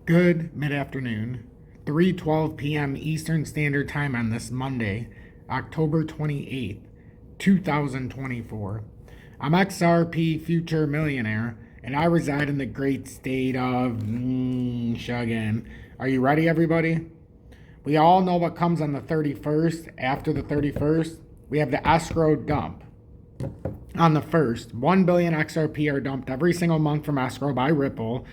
Good mid-afternoon, 3:12 p.m. Eastern Standard Time on this Monday, October 28th, 2024. I'm XRP Future Millionaire, and I reside in the great state of Michigan. Are you ready, everybody? We all know what comes on the 31st. After the 31st, we have the escrow dump. On the 1st, 1 billion XRP are dumped every single month from escrow by Ripple.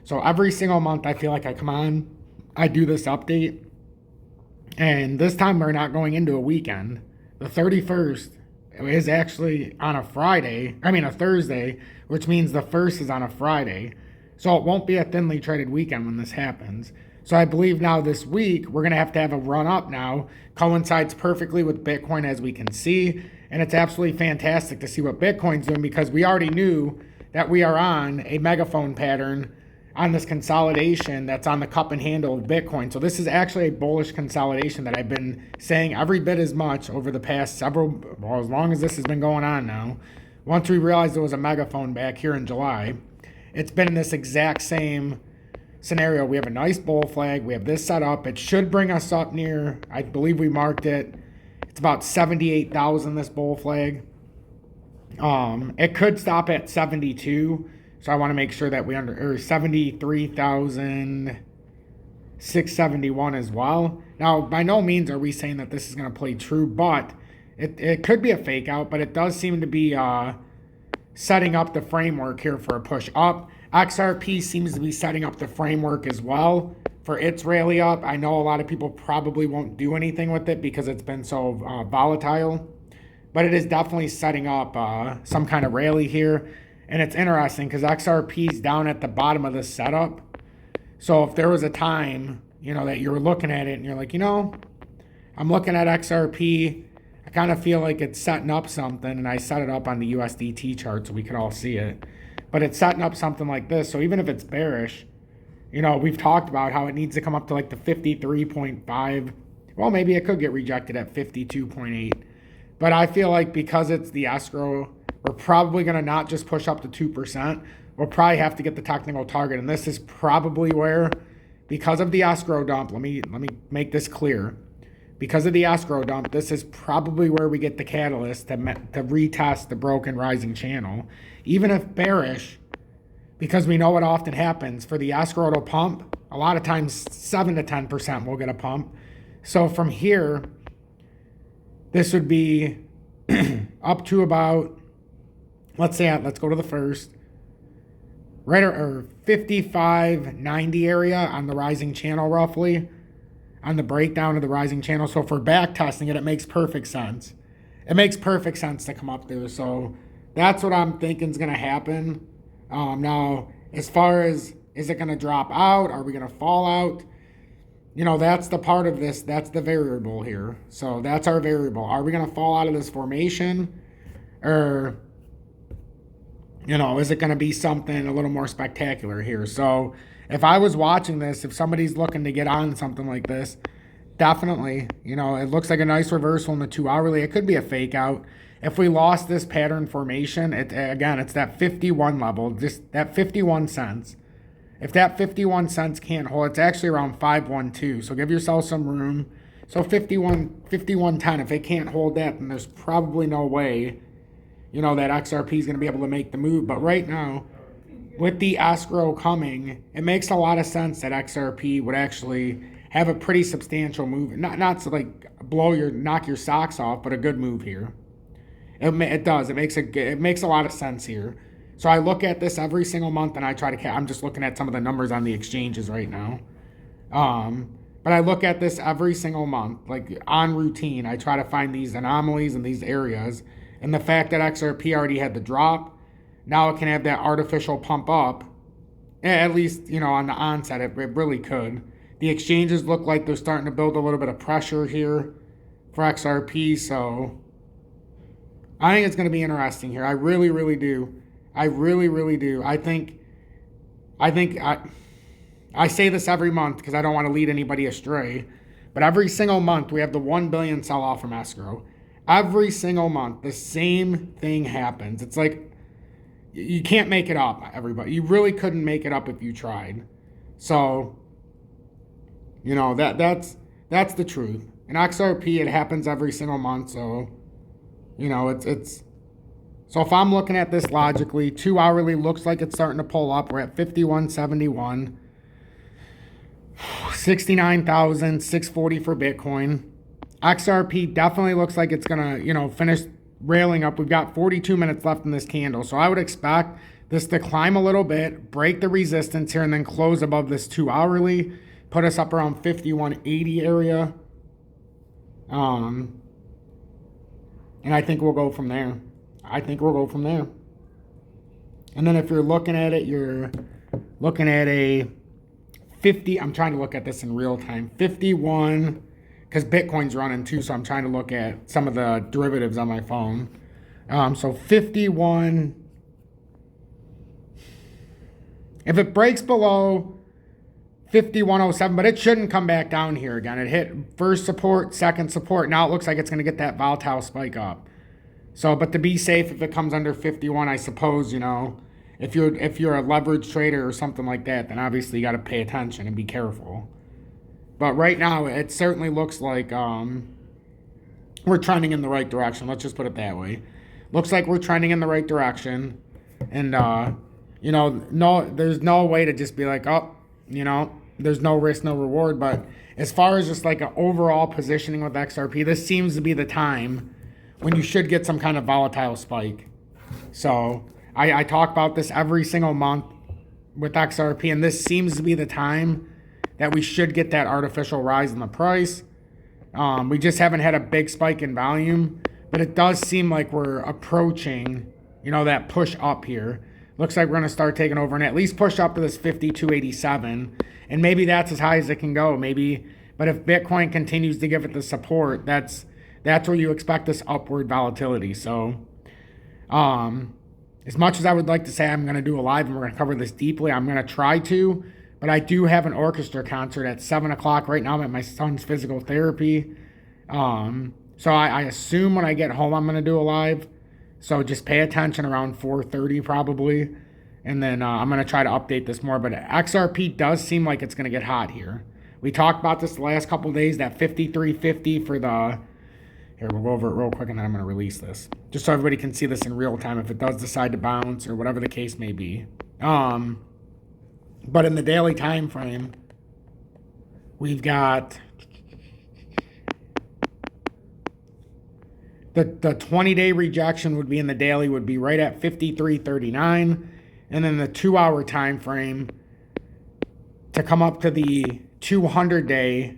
So every single month, I feel like I come on, I do this update, and this time we're not going into a weekend. The 31st is actually on a Thursday, which means the 1st is on a Friday. So it won't be a thinly traded weekend when this happens. So I believe now this week, we're going to have a run up now. Coincides perfectly with Bitcoin, as we can see. And it's absolutely fantastic to see what Bitcoin's doing, because we already knew that we are on a megaphone pattern on this consolidation that's on the cup and handle of Bitcoin. So this is actually a bullish consolidation that I've been saying every bit as much over the past as long as this has been going on now. Once we realized there was a megaphone back here in July, it's been in this exact same scenario. We have a nice bull flag. We have this set up. It should bring us up near, I believe we marked it. It's about 78,000, this bull flag. It could stop at 72. So I want to make sure that we 73,671 as well. Now, by no means are we saying that this is going to play true, but it could be a fake out, but it does seem to be setting up the framework here for a push up. XRP seems to be setting up the framework as well for its rally up. I know a lot of people probably won't do anything with it because it's been so volatile, but it is definitely setting up some kind of rally here. And it's interesting because XRP is down at the bottom of this setup. So if there was a time, that you were looking at it and you're like, I'm looking at XRP, I kind of feel like it's setting up something, and I set it up on the USDT chart so we could all see it. But it's setting up something like this. So even if it's bearish, we've talked about how it needs to come up to like the 53.5. Well, maybe it could get rejected at 52.8. But I feel like because it's the escrow, we're probably going to not just push up to 2%. We'll probably have to get the technical target. And this is probably where, because of the escrow dump, let me make this clear. Because of the escrow dump, this is probably where we get the catalyst to retest the broken rising channel. Even if bearish, because we know what often happens. For the escrow to pump, a lot of times 7 to 10% will get a pump. So from here, this would be up to about, let's go to the first, right, or 55.90 area on the rising channel, roughly, on the breakdown of the rising channel. So for back testing it, it makes perfect sense. It makes perfect sense to come up there. So that's what I'm thinking is going to happen. Now, as far as, is it going to drop out? Are we going to fall out? That's the part of this. That's the variable here. So that's our variable. Are we going to fall out of this formation? Or, is it going to be something a little more spectacular here? So if I was watching this, if somebody's looking to get on something like this, definitely, it looks like a nice reversal in the 2-hourly. It could be a fake out. If we lost this pattern formation, it's that 51 level, just that 51 cents. If that 51 cents can't hold, it's actually around 512. So give yourself some room. So 51.10. If it can't hold that, then there's probably no way, that XRP is going to be able to make the move. But right now, with the escrow coming, it makes a lot of sense that XRP would actually have a pretty substantial move. Not to like knock your socks off, but a good move here. It does. It makes a lot of sense here. So I look at this every single month, and I try to. I'm just looking at some of the numbers on the exchanges right now. But I look at this every single month, like on routine. I try to find these anomalies in these areas, and the fact that XRP already had the drop, now it can have that artificial pump up. At least on the onset, it really could. The exchanges look like they're starting to build a little bit of pressure here for XRP, so I think it's going to be interesting here. I really, really do. I really, really do. I say this every month because I don't want to lead anybody astray, but every single month we have the 1 billion sell-off from escrow. Every single month, the same thing happens. It's like, you can't make it up, everybody. You really couldn't make it up if you tried. So, you know, that's the truth. In XRP, it happens every single month. So, you know, it's so if I'm looking at this logically, 2 hourly looks like it's starting to pull up. We're at 51.71, 69,640 for Bitcoin. XRP definitely looks like it's gonna, you know, finish railing up. We've got 42 minutes left in this candle, so I would expect this to climb a little bit, break the resistance here, and then close above this 2 hourly, put us up around 51.80 area. And I think we'll go from there. And then if you're looking at it, you're looking at a 50. I'm trying to look at this in real time. 51, because Bitcoin's running too, so I'm trying to look at some of the derivatives on my phone. So 51. If it breaks below 51.07, but it shouldn't come back down here again. It hit first support, second support. Now it looks like it's going to get that volatile spike up. So, but to be safe, if it comes under 51, I suppose, you know, if you're a leverage trader or something like that, then obviously you got to pay attention and be careful. But right now, it certainly looks like we're trending in the right direction. Let's just put it that way. Looks like we're trending in the right direction. And, you know, there's no way to just be like, oh, you know, there's no risk, no reward. But as far as just like an overall positioning with XRP, this seems to be the time when you should get some kind of volatile spike. So I talk about this every single month with XRP, and this seems to be the time that we should get that artificial rise in the price. We just haven't had a big spike in volume, but it does seem like we're approaching, you know, that push up here. Looks like we're going to start taking over and at least push up to this 52.87, and maybe that's as high as it can go. Maybe, but if Bitcoin continues to give it the support, that's where you expect this upward volatility. So, as much as I would like to say I'm going to do a live and we're going to cover this deeply, I'm going to try to, but I do have an orchestra concert at 7 o'clock right now. I'm at my son's physical therapy. So I assume when I get home, I'm going to do a live. So just pay attention around 4:30 probably. And then I'm going to try to update this more. But XRP does seem like it's going to get hot here. We talked about this the last couple of days, that 53.50 for the... Here, we'll go over it real quick and then I'm going to release this. Just so everybody can see this in real time if it does decide to bounce or whatever the case may be. But in the daily time frame, we've got the 20-day rejection would be in the daily would be right at 53.39. And then the 2-hour time frame to come up to the 200-day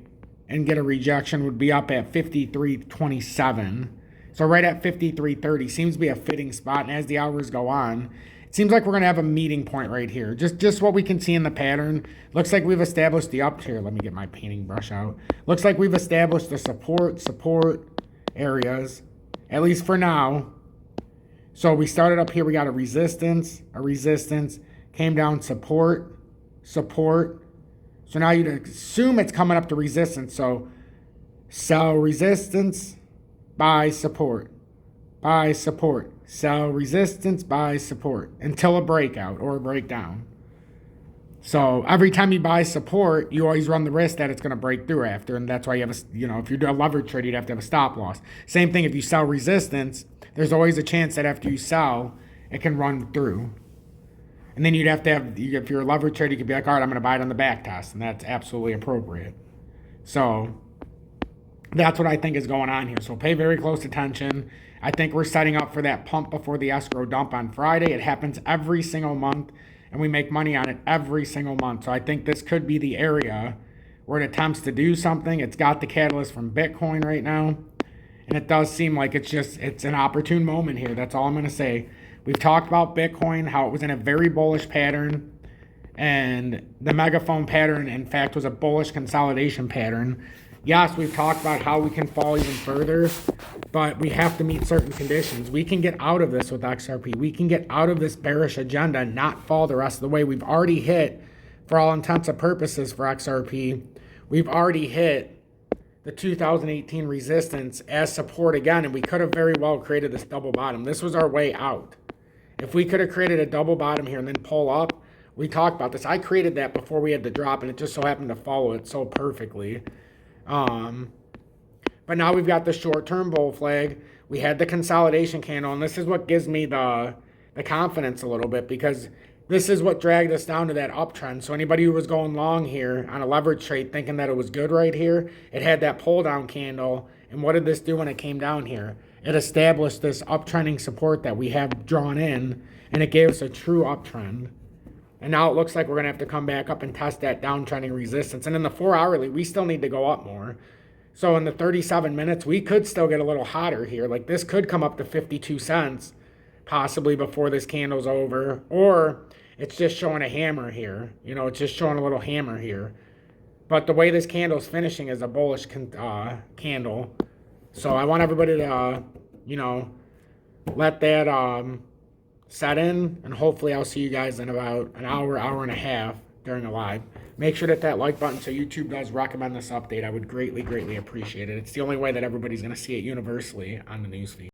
and get a rejection would be up at 53.27. So right at 53.30 seems to be a fitting spot. And as the hours go on, it seems like we're going to have a meeting point right here. Just what we can see in the pattern. Looks like we've established the up here. Let me get my painting brush out. Looks like we've established the support areas, at least for now. So we started up here. We got a resistance, came down support. So now you'd assume it's coming up to resistance. So sell resistance, buy support, sell resistance, buy support until a breakout or a breakdown. So every time you buy support, you always run the risk that it's going to break through after. And that's why you have a, you know, if you do a leverage trade, you'd have to have a stop loss. Same thing if you sell resistance, there's always a chance that after you sell, it can run through. And then you'd have to have, if you're a leverage trader, you could be like, all right, I'm going to buy it on the back test. And that's absolutely appropriate. So that's what I think is going on here. So pay very close attention. I think we're setting up for that pump before the escrow dump on Friday. It happens every single month, and we make money on it every single month. So I think this could be the area where it attempts to do something. It's got the catalyst from Bitcoin right now. And it does seem like it's an opportune moment here. That's all I'm going to say. We've talked about Bitcoin, how it was in a very bullish pattern, and the megaphone pattern, in fact, was a bullish consolidation pattern. Yes, we've talked about how we can fall even further, but we have to meet certain conditions. We can get out of this with XRP. We can get out of this bearish agenda and not fall the rest of the way. We've already hit, for all intents and purposes for XRP, we've already hit the 2018 resistance as support again, and we could have very well created this double bottom. This was our way out. If we could have created a double bottom here and then pull up, We talked about this. I created that before we had the drop, and it just so happened to follow it so perfectly. But now we've got the short-term bull flag. We had the consolidation candle, and this is what gives me the confidence a little bit, because this is what dragged us down to that uptrend. So anybody who was going long here on a leverage trade thinking that it was good right here, it had that pull-down candle. And what did this do when it came down here? It established this uptrending support that we have drawn in, and it gave us a true uptrend. And now it looks like we're going to have to come back up and test that downtrending resistance. And in the 4-hourly, we still need to go up more. So in the 37 minutes, we could still get a little hotter here. Like this could come up to 52 cents possibly before this candle's over. Or it's just showing a hammer here. You know, it's just showing a little hammer here. But the way this candle's finishing is a bullish candle. So I want everybody to, you know, let that set in. And hopefully I'll see you guys in about an hour, hour and a half during a live. Make sure to hit that like button so YouTube does recommend this update. I would greatly, greatly appreciate it. It's the only way that everybody's going to see it universally on the newsfeed.